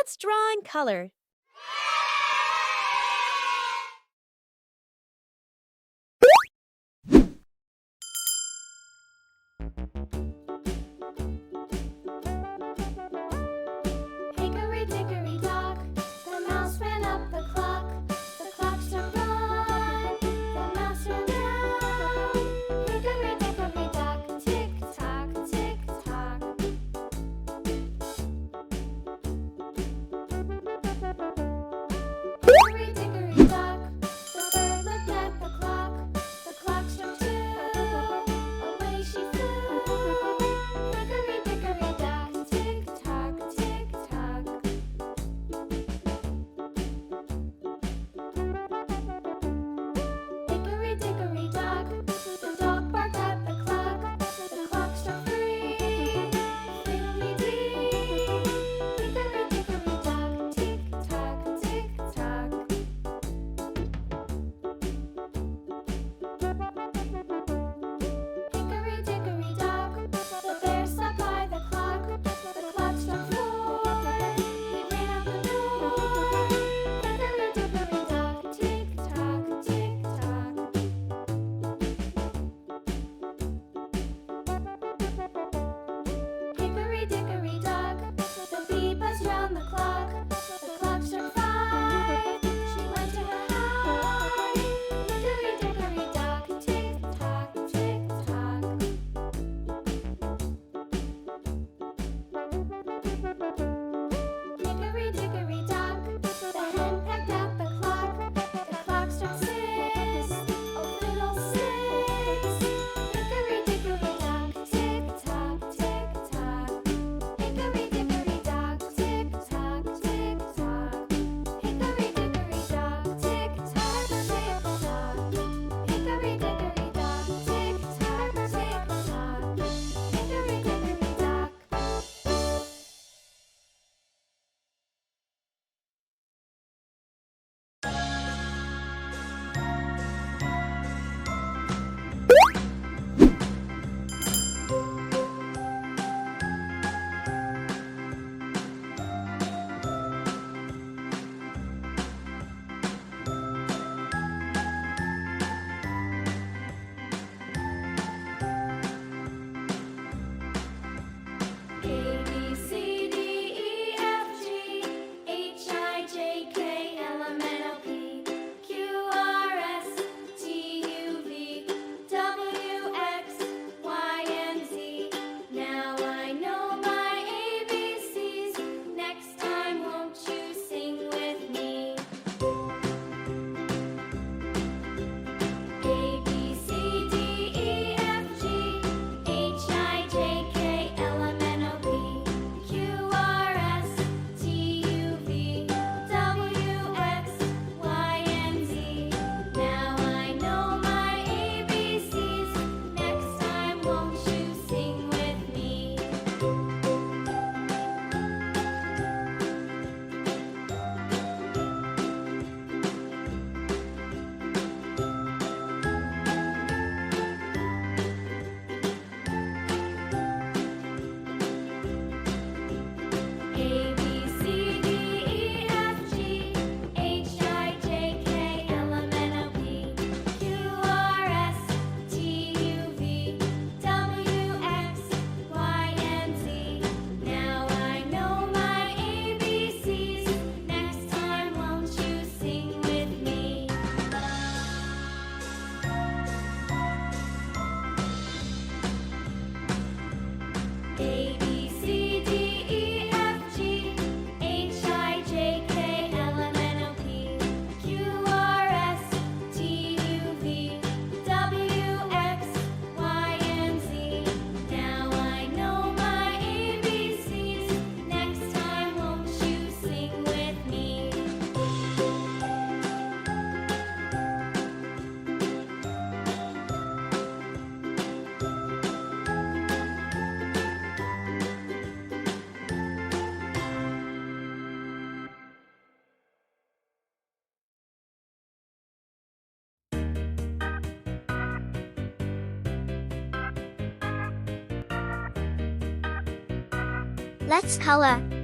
Let's draw and color. Hickory-dickory-dock, the mouse ran up the clock. The clock struck one, the mouse ran down. Hickory-dickory-dock, tick-tock, tick-tock. Hickory-dickory-dock, the bird looked at the clock. The clock struck two, away she flew. Hickory-dickory-dock, tick-tock, tick-tock. Hickory-dickory-dock, the dog barked at the clock. The clock struck three, fiddly-dee. Hickory-dickory-dock, tick-tock, tick-tock. Hickory-dickory-dock, the bear sat by the clock. The clock struck four, he ran out the door. Hickory-dickory-dock, tick-tock, tick-tock. Hickory-dickory-dock, the bee buzzed round the clock. The clock struck five, she went to her hive. Hickory-dickory-dock, tick-tock, tick-tock. Hickory-dickory-dock, the hen pecked at the clock. The clock struck six, oh fiddle-six. Hickory-dickory-dock, tick-tock, tick-tock. Hickory-dickory-dock, tick-tock, tick-tock. Hickory-dickory-dock, tick-tock, tick-tock. Hickory-dickory-dock, tick-tock, tick-tock. Hickory-dickory-dock. A, B, C, D, E, F, G, H, I, J, K, L, M, N, O, P, Q, R, S, T, U, V, W, X, Y, and Z. Now I know my ABCs. Next time, won't you sing with me? A, B, C, D, E, F, G, H, I, J, K, L, M, N, O, P, Q, R, S, T, U, V, W, X, Y, and Z. Now I know my ABCs. Next time, won't you sing with me? A, B, C, D, E, F, G, H, I, J, K, L, M, N, O, P, Q, R, S, T, U, V, W, X, Y, and Z. Now I know my ABCs. Next time, won't you sing with me? A, B, C, D, E, F, G, H, I, J, K, L, M, N, O, P, Q, R, S, T, U, V, W, X, Y, and Z. Now I know my ABCs. Next time, won't you sing with me? Let's color.